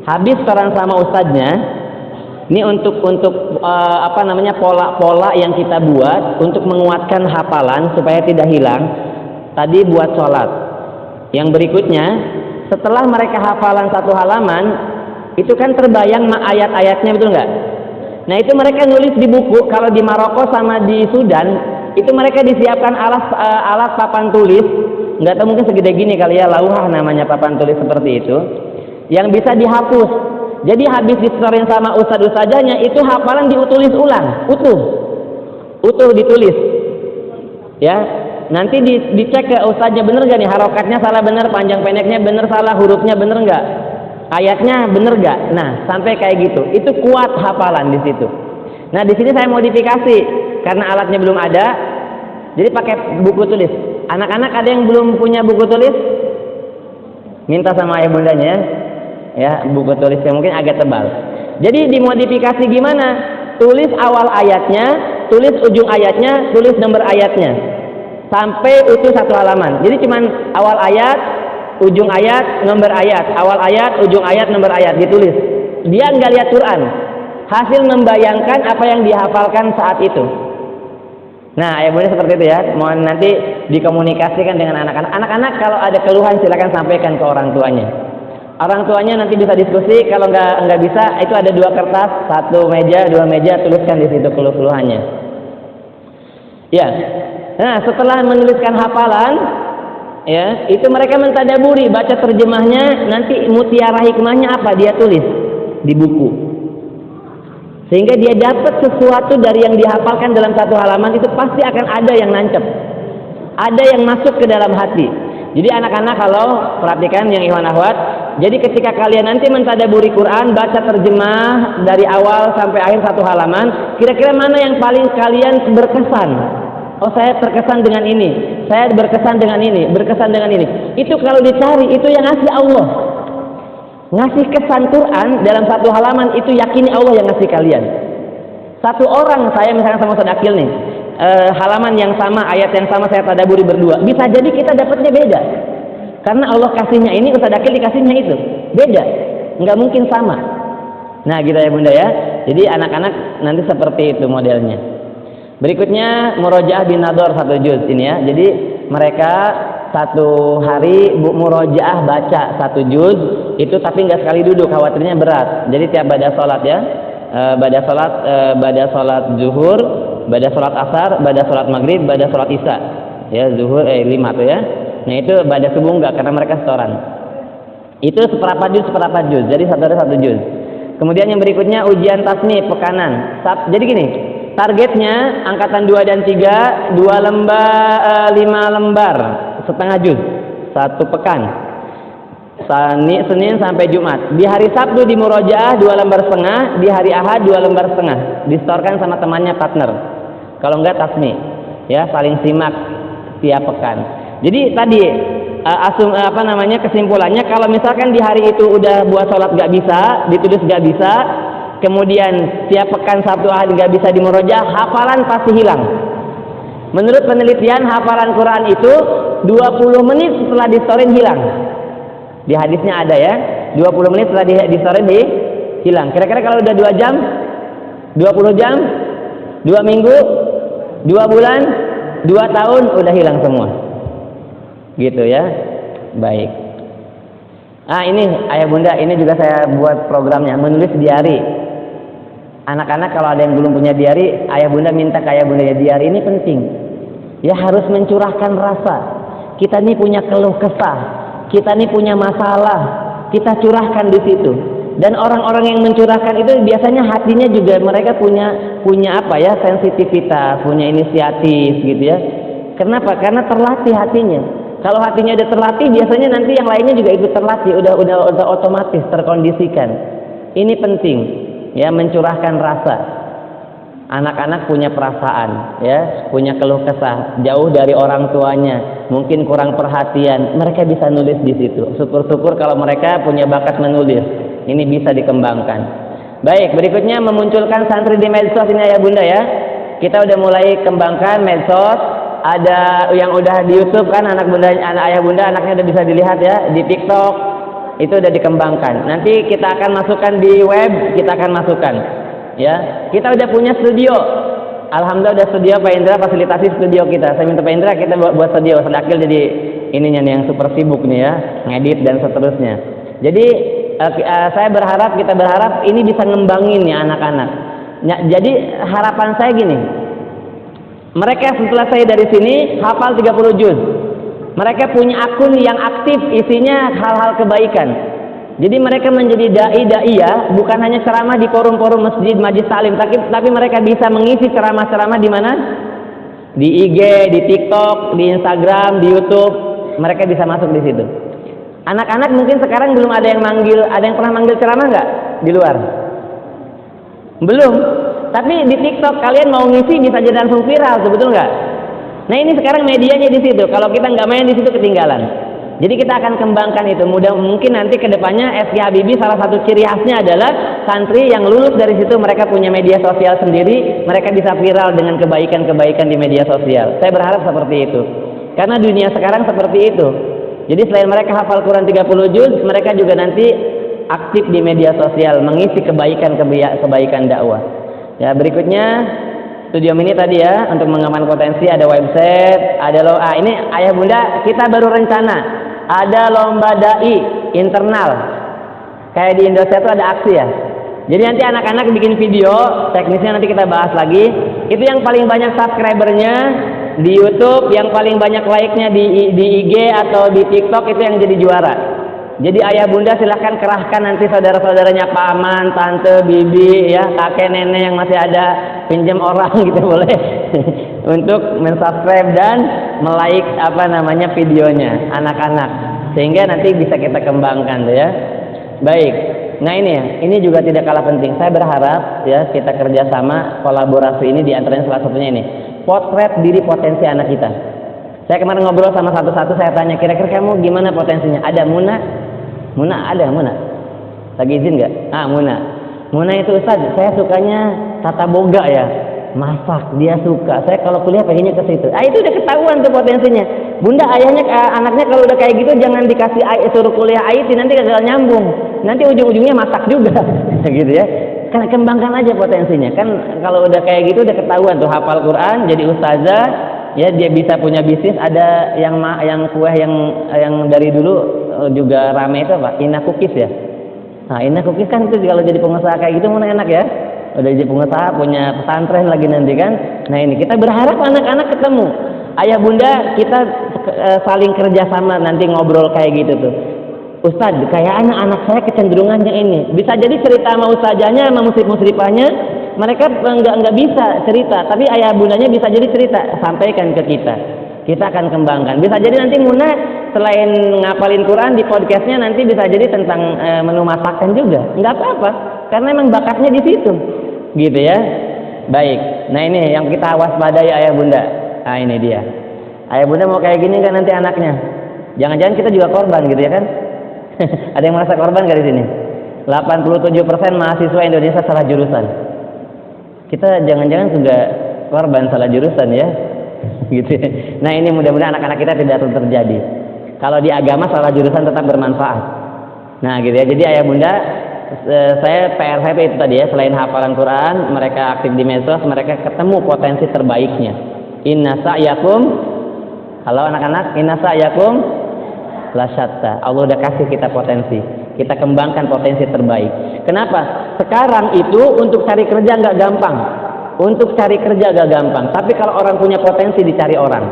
habis setoran sama ustadznya, ini untuk pola-pola yang kita buat untuk menguatkan hafalan supaya tidak hilang. Tadi buat sholat. Yang berikutnya, setelah mereka hafalan 1 halaman, itu kan terbayang ayat-ayatnya, betul nggak? Nah itu mereka nulis di buku. Kalau di Maroko sama di Sudan, itu mereka disiapkan alat papan tulis. Nggak tahu mungkin segede gini kali ya, lauhah namanya papan tulis seperti itu, yang bisa dihapus. Jadi habis disetorin sama ustadz-ustadzanya, itu hafalan ditulis ulang, utuh ditulis. Ya, nanti dicek ke ustadznya bener gak nih, harokatnya salah bener, panjang pendeknya bener salah, hurufnya bener nggak, ayatnya bener nggak. Nah, sampai kayak gitu, itu kuat hafalan di situ. Nah, di sini saya modifikasi karena alatnya belum ada, jadi pakai buku tulis. Anak-anak ada yang belum punya buku tulis? Minta sama ayah bundanya ya, buku tulis yang mungkin agak tebal. Jadi dimodifikasi gimana? Tulis awal ayatnya, tulis ujung ayatnya, tulis nomor ayatnya, sampai utuh 1 halaman. Jadi cuman awal ayat, ujung ayat, nomor ayat, awal ayat, ujung ayat, nomor ayat ditulis. Dia nggak lihat Quran, hasil membayangkan apa yang dihafalkan saat itu. Nah, ya boleh seperti itu ya. Mohon nanti dikomunikasikan dengan anak-anak. Anak-anak kalau ada keluhan silakan sampaikan ke orang tuanya. Orang tuanya nanti bisa diskusi. Kalau nggak bisa, itu ada 2 kertas, 1 meja, 2 meja, tuliskan di situ keluhannya. Ya. Nah, setelah menuliskan hafalan, ya, itu mereka mentadaburi, baca terjemahnya, nanti mutiara hikmahnya apa dia tulis di buku. Sehingga dia dapat sesuatu dari yang dihafalkan dalam 1 halaman itu pasti akan ada yang nancep. Ada yang masuk ke dalam hati. Jadi anak-anak kalau perhatikan yang ikhwan akhwat, jadi ketika kalian nanti mentadaburi Quran, baca terjemah dari awal sampai akhir 1 halaman, kira-kira mana yang paling kalian berkesan? Oh, saya terkesan dengan ini, saya berkesan dengan ini, berkesan dengan ini. Itu kalau dicari, itu yang ngasih Allah. Ngasih kesan Quran dalam 1 halaman itu yakini Allah yang ngasih kalian. 1 orang, saya misalnya sama Ustaz Akil nih, halaman yang sama, ayat yang sama saya tadaburi berdua, bisa jadi kita dapatnya beda. Karena Allah kasihnya ini, Ustaz Akil dikasihnya itu, beda, nggak mungkin sama. Nah, gitu ya bunda ya. Jadi anak-anak nanti seperti itu modelnya. Berikutnya murojaah bin nador 1 juz ini ya. Jadi mereka 1 hari murojaah baca 1 juz itu, tapi nggak sekali duduk, khawatirnya berat. Jadi tiap bada sholat ya, bada sholat zuhur, bada sholat asar, bada sholat maghrib, bada sholat isya. Ya zuhur 5 tuh ya. Nah itu bada subuh enggak, karena mereka setoran. Itu seperempat juz, jadi 1 hari 1 juz. Kemudian yang berikutnya ujian tasnif pekanan. Jadi gini, targetnya angkatan 2 dan 3 5 lembar setengah juz 1 pekan. Senin sampai Jumat. Di hari Sabtu di murojaah 2 lembar setengah, di hari Ahad 2 lembar setengah. Distorkan sama temannya partner. Kalau enggak tasmi, ya saling simak tiap pekan. Jadi tadi kesimpulannya, kalau misalkan di hari itu udah buat sholat nggak bisa, ditulis nggak bisa, kemudian tiap pekan Sabtu Ahad nggak bisa di murojaah, hafalan pasti hilang. Menurut penelitian, hafalan Quran itu 20 menit setelah distorin hilang. Di hadisnya ada ya, 20 menit setelah distorin hilang. Kira-kira kalau udah 2 jam, 20 jam, 2 minggu, 2 bulan, 2 tahun, udah hilang semua. Gitu ya. Baik. Ini ayah bunda, ini juga saya buat programnya, menulis diari. Anak-anak kalau ada yang belum punya diari, ayah bunda minta ke ayah bunda, ya diari ini penting. Ya harus mencurahkan rasa. Kita ini punya keluh kesah. Kita ini punya masalah, kita curahkan di situ. Dan orang-orang yang mencurahkan itu biasanya hatinya juga mereka punya sensitivitas, punya inisiatif gitu ya. Kenapa? Karena terlatih hatinya. Kalau hatinya udah terlatih, biasanya nanti yang lainnya juga ikut terlatih, udah otomatis terkondisikan. Ini penting ya, mencurahkan rasa. Anak-anak punya perasaan, ya, punya keluh kesah, jauh dari orang tuanya, mungkin kurang perhatian, mereka bisa nulis di situ. Syukur-syukur kalau mereka punya bakat menulis, ini bisa dikembangkan. Baik, berikutnya memunculkan santri di medsos ini ayah bunda ya. Kita udah mulai kembangkan medsos, ada yang udah di YouTube kan, ayah bunda anaknya udah bisa dilihat ya, di TikTok itu udah dikembangkan. Nanti kita akan masukkan di web, kita akan masukkan. Ya, kita udah punya studio. Alhamdulillah udah studio, Pak Indra fasilitasi studio kita. Saya minta Pak Indra kita buat studio. Sedakil jadi ininya nih yang super sibuk nih ya, ngedit dan seterusnya. Jadi kita berharap ini bisa ngembangin ya anak-anak. Jadi harapan saya gini. Mereka setelah saya dari sini hafal 30 juz. Mereka punya akun yang aktif, isinya hal-hal kebaikan. Jadi mereka menjadi dai-daiyah, bukan hanya ceramah di forum-forum masjid, majlis taklim, tapi mereka bisa mengisi ceramah-ceramah di mana? Di IG, di TikTok, di Instagram, di YouTube. Mereka bisa masuk di situ. Anak-anak mungkin sekarang belum ada yang pernah manggil ceramah nggak di luar? Belum. Tapi di TikTok kalian mau ngisi bisa jadi langsung viral, betul nggak? Nah ini sekarang medianya di situ. Kalau kita nggak main di situ ketinggalan. Jadi kita akan kembangkan itu. Mungkin nanti kedepannya FK Habibie salah satu ciri khasnya adalah santri yang lulus dari situ mereka punya media sosial sendiri, mereka bisa viral dengan kebaikan-kebaikan di media sosial. Saya berharap seperti itu. Karena dunia sekarang seperti itu. Jadi selain mereka hafal Quran 30 juz, mereka juga nanti aktif di media sosial, mengisi kebaikan dakwah. Ya, berikutnya studio mini tadi ya, untuk mengaman potensi ada website, ini ayah bunda kita baru rencana ada lomba dai internal kayak di Indonesia itu ada aksi ya. Jadi nanti anak-anak bikin video, teknisnya nanti kita bahas lagi. Itu yang paling banyak subscribernya di YouTube, yang paling banyak like-nya di IG atau di TikTok itu yang jadi juara. Jadi ayah bunda silahkan kerahkan nanti saudara-saudaranya, paman, tante, bibi, ya kakek nenek yang masih ada, pinjam orang gitu boleh untuk mensubscribe dan melike videonya anak-anak, sehingga nanti bisa kita kembangkan ya. Baik. Nah ini juga tidak kalah penting. Saya berharap ya kita kerjasama kolaborasi ini, diantaranya salah satunya ini potret diri potensi anak kita. Saya kemarin ngobrol sama satu-satu, saya tanya kira-kira kamu gimana potensinya. Ada Muna ada Muna. Lagi izin nggak? Muna itu Ustaz, saya sukanya tata boga ya, masak dia suka. Saya kalau kuliah pengennya ke situ. Itu udah ketahuan tuh potensinya. Bunda anaknya kalau udah kayak gitu jangan dikasih suruh kuliah IT, nanti gagal nyambung. Nanti ujung-ujungnya masak juga, gitu ya. Kan kembangkan aja potensinya. Kan kalau udah kayak gitu udah ketahuan tuh, hafal Quran, jadi ustazah, ya dia bisa punya bisnis. Ada yang kue yang dari dulu juga rame itu apa? Ina Cookies ya. Nah, Ina Cookies kan itu kalau jadi pengusaha kayak gitu mana enak ya. Udah jadi pengusaha, punya pesantren lagi nanti kan. Nah ini kita berharap anak-anak ketemu. Ayah bunda kita saling kerjasama nanti ngobrol kayak gitu tuh. Ustadz, kayak anak saya kecenderungannya ini. Bisa jadi cerita sama ustazahnya, sama musrif-musrifahnya, mereka nggak bisa cerita, tapi ayah bundanya bisa jadi cerita, sampaikan ke kita. kita akan kembangkan. Bisa jadi nanti Muna selain ngapalin Quran di podcastnya nanti bisa jadi tentang menu masakan juga, nggak apa-apa, karena emang bakatnya di situ, gitu ya. Baik, nah ini yang kita waspadai ayah bunda. Nah ini dia, ayah bunda mau kayak gini kan nanti anaknya, jangan-jangan kita juga korban gitu ya kan? Ada yang merasa korban nggak di sini? 87% mahasiswa Indonesia salah jurusan. Kita jangan-jangan juga korban salah jurusan ya. Gitu. Nah ini mudah-mudahan anak-anak kita tidak terjadi. Kalau di agama salah jurusan tetap bermanfaat. Nah gitu ya. Jadi ayah bunda, saya PR saya itu tadi ya, selain hafalan Quran, mereka aktif di medsos, mereka ketemu potensi terbaiknya. Inna sa'yakum, halo anak-anak, inna sa'yakum lasyatta. Allah udah kasih kita potensi, kita kembangkan potensi terbaik. Kenapa? Sekarang itu untuk cari kerja nggak gampang. Untuk cari kerja gak gampang, tapi kalau orang punya potensi dicari orang.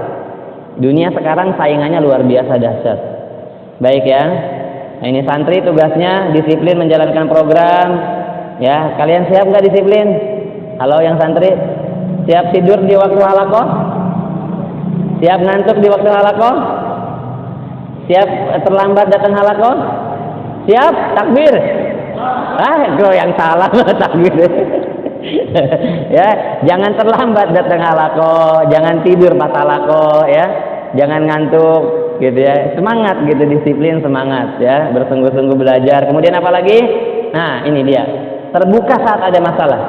Dunia sekarang saingannya luar biasa dahsyat. Baik ya. Nah, ini santri tugasnya disiplin menjalankan program. Ya, kalian siap nggak disiplin? Halo yang santri, siap tidur di waktu halaqah? Siap ngantuk di waktu halaqah? Siap terlambat datang halaqah? Siap? Takbir? Yang salah takbir. Ya, jangan terlambat datang halaqah, jangan tidur pas halaqah ya, jangan ngantuk gitu ya, semangat gitu, disiplin, semangat ya, bersungguh-sungguh belajar. Kemudian apa lagi? Nah ini dia, terbuka saat ada masalah.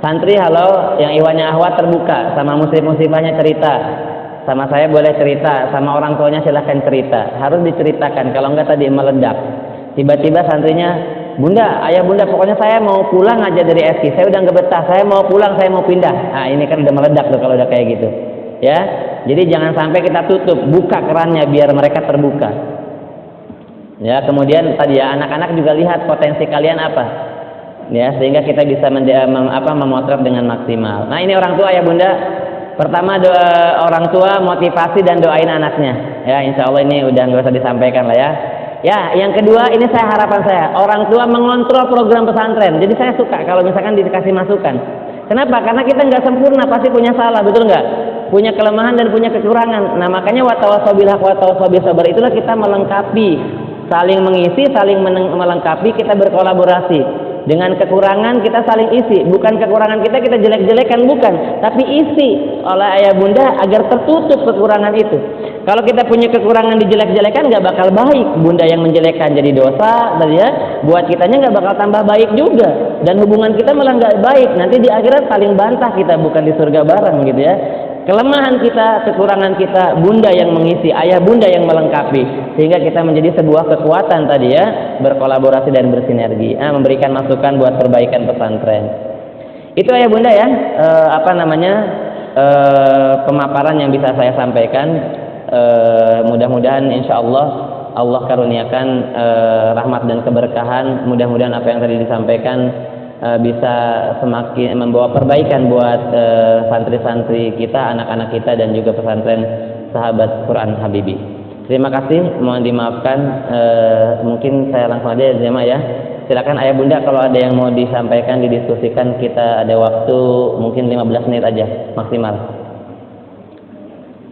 Santri halo, yang iwannya ahwat terbuka, sama muslim-muslimahnya cerita, sama saya boleh cerita, sama orang tuanya silahkan cerita, harus diceritakan, kalau enggak tadi meledak. Tiba-tiba santrinya, bunda, ayah bunda, pokoknya saya mau pulang aja dari SK, saya udah nggak betah, saya mau pulang, saya mau pindah. Nah ini kan udah meledak tuh kalau udah kayak gitu ya. Jadi jangan sampai kita tutup, buka kerannya biar mereka terbuka ya. Kemudian tadi ya, anak-anak juga lihat potensi kalian apa ya, sehingga kita bisa memotret dengan maksimal. Nah ini orang tua ayah bunda, pertama doa orang tua, motivasi dan doain anaknya ya, insya Allah ini udah nggak usah disampaikan lah ya. Ya, yang kedua ini harapan saya, orang tua mengontrol program pesantren. Jadi saya suka kalau misalkan dikasih masukan. Kenapa? Karena kita nggak sempurna, pasti punya salah, betul nggak? Punya kelemahan dan punya kekurangan. Nah makanya watawasau bil haq watawasau bis sabar, itulah kita melengkapi, saling mengisi, saling melengkapi, kita berkolaborasi. Dengan kekurangan kita saling isi, bukan kekurangan kita jelek-jelekan, bukan, tapi isi oleh ayah bunda agar tertutup kekurangan itu. Kalau kita punya kekurangan dijelek-jelekan nggak bakal baik, bunda yang menjelekkan jadi dosa, dan ya buat kitanya nggak bakal tambah baik juga, dan hubungan kita malah nggak baik. Nanti di akhirat saling bantah kita, bukan di surga bareng gitu ya. Kelemahan kita, kekurangan kita, bunda yang mengisi, ayah bunda yang melengkapi, sehingga kita menjadi sebuah kekuatan tadi ya, berkolaborasi dan bersinergi, memberikan masukan buat perbaikan pesantren. Itu ayah bunda ya, pemaparan yang bisa saya sampaikan. Mudah-mudahan insya Allah Allah karuniakan rahmat dan keberkahan. Mudah-mudahan apa yang tadi disampaikan bisa semakin membawa perbaikan buat santri-santri kita, anak-anak kita, dan juga pesantren sahabat Quran Habibi. Terima kasih, mohon dimaafkan. Mungkin saya langsung aja jemaah ya. Silakan ayah bunda kalau ada yang mau disampaikan, didiskusikan, kita ada waktu mungkin 15 menit aja maksimal.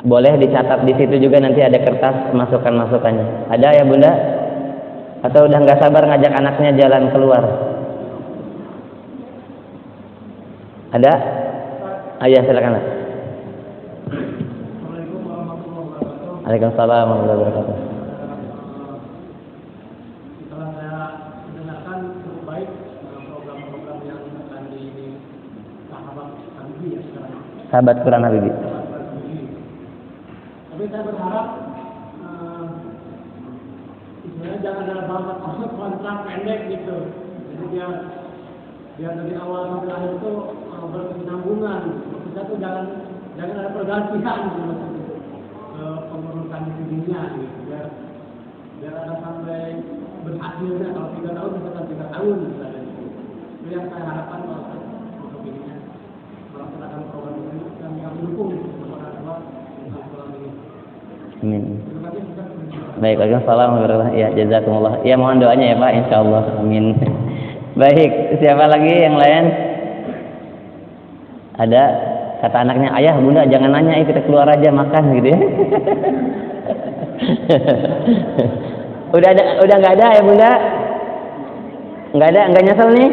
Boleh dicatat di situ juga, nanti ada kertas masukan-masukannya. Ada ayah bunda? Atau udah nggak sabar ngajak anaknya jalan keluar? Ada? Ayah silakan. Assalamualaikum warahmatullahi wabarakatuh. Waalaikumsalam warahmatullahi wabarakatuh. Setelah saya mendengarkan cukup baik program-program yang akan di sahabat Habibi ya sekarang. Sahabat Quran Habibi. Tapi saya berharap sebenarnya jangan ada bahasa kontrak pendek gitu. Jadi biar dari awal sampai akhir itu berkesinambungan. Kita tuh jangan ada pergantian gitu, pengurusan dirinya gitu. Biar ada sampai berhasilnya, kalau 3 tahun misalkan 3 tahun misalnya. Itu yang saya harapkan untuk ininya melaksanakan program ini, dan kami dukung kepada semua program ini. Amin. Terima kasih. Baik, waalaikumsalam warahmatullahi wabarakatuh. Ya, jazakumullah. Ya, mohon doanya ya Pak, insyaallah. Amin. Baik, siapa lagi yang lain? Ada? kata anaknya, ayah bunda jangan nanya, kita keluar aja makan gitu ya. udah nggak ada ya bunda, nggak ada, nggak nyesel nih.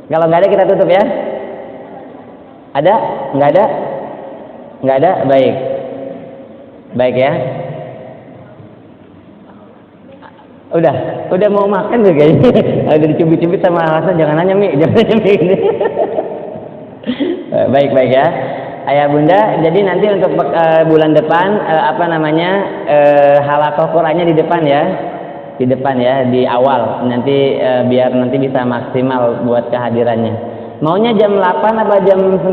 Kalau nggak ada kita tutup ya. Ada? Nggak ada? Nggak ada? Baik. Baik ya. Udah mau makan tuh kayaknya. Udah dicubit-cubit sama alasan jangan nanya Mi, jangan nanya Mi. Baik ya. Ayah bunda, jadi nanti untuk bulan depan halaqah Qur'annya di depan ya. Di depan ya, di awal nanti biar nanti bisa maksimal buat kehadirannya. Maunya jam 8 apa jam 9?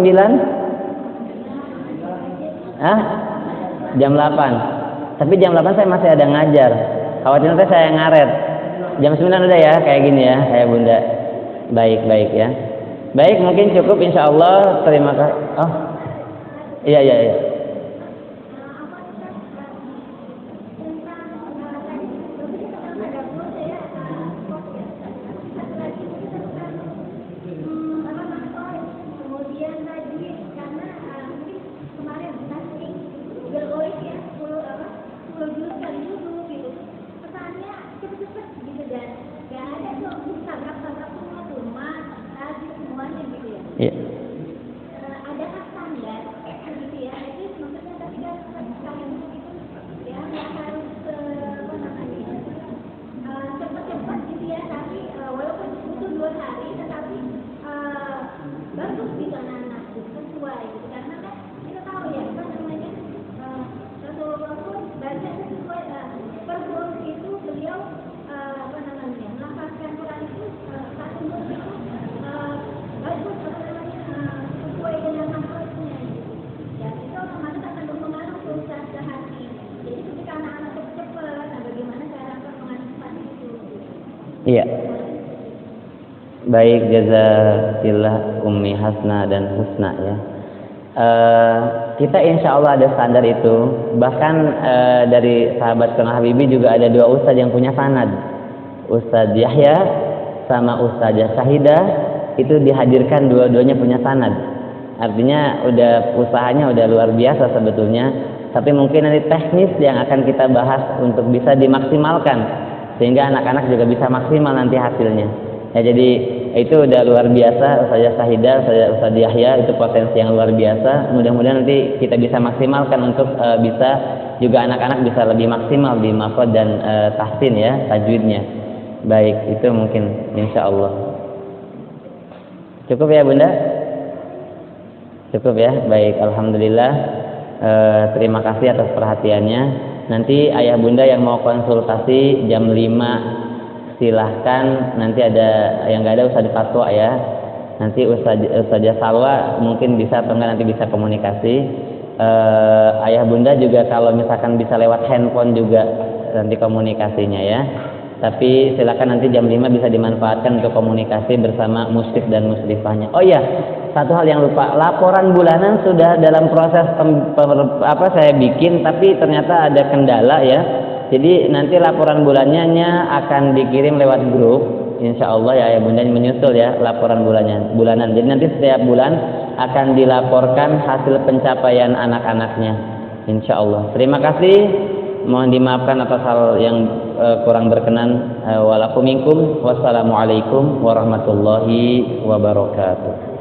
Hah? Jam 8. Tapi jam 8 saya masih ada ngajar. Khawatir nanti saya ngaret. Jam 9 udah ya, kayak gini ya, kayak bunda. Baik ya. Baik, mungkin cukup insyaallah. Terima kasih. Oh. Iya. Iya. Adakah standar gitu ya? Itu maksudnya ketika kalian itu ya nggak harus cepat-cepat gitu ya, tapi walaupun butuh 2 hari, tetapi bagus gitu anak-anak sesuai gitu, karena kan kita tahu ya Rasulullah pun baca sesuai per huruf itu beliau melafazkan Quran itu satu huruf itu bagus sesuai dengan maksudnya gitu. Ya itu otomatis akan berpengaruh ke hati. Jadi ketika anak-anak cepat, bagaimana cara mengantisipasi itu? Iya. Baik, jazakillah Ummi Hasna dan Husna ya. Kita insya Allah ada standar itu. Bahkan dari sahabat Sunnah Habibi juga ada 2 ustadz yang punya sanad. Ustadz Yahya sama Ustadzah Syahidah itu dihadirkan dua-duanya punya sanad. Artinya usahanya udah luar biasa sebetulnya. Tapi mungkin nanti teknis yang akan kita bahas untuk bisa dimaksimalkan sehingga anak-anak juga bisa maksimal nanti hasilnya. Ya jadi itu udah luar biasa. Ustadzah Syahidah, Ustadz Yahya itu potensi yang luar biasa. Mudah-mudahan nanti kita bisa maksimalkan untuk bisa juga anak-anak bisa lebih maksimal di mafrad dan tahsin ya, tajwidnya. Baik, itu mungkin insya Allah. Cukup ya bunda? Cukup ya, baik, alhamdulillah. Terima kasih atas perhatiannya. Nanti ayah bunda yang mau konsultasi jam 5 silahkan. Nanti ada yang nggak ada Ustadz Fatwa ya. Nanti Ustadzah Salwa mungkin bisa atau enggak nanti bisa komunikasi. Ayah bunda juga kalau misalkan bisa lewat handphone juga nanti komunikasinya ya. Tapi silakan nanti jam 5 bisa dimanfaatkan untuk komunikasi bersama musyrif dan musyrifahnya. Oh iya, satu hal yang lupa, laporan bulanan sudah dalam proses saya bikin, tapi ternyata ada kendala ya. Jadi nanti laporan bulanannya akan dikirim lewat grup, insya Allah ya bunda menyusul ya laporan bulanan. Jadi nanti setiap bulan akan dilaporkan hasil pencapaian anak-anaknya, insya Allah. Terima kasih. Mohon dimaafkan atas hal yang kurang berkenan. Walakum minkum. Wassalamualaikum warahmatullahi wabarakatuh.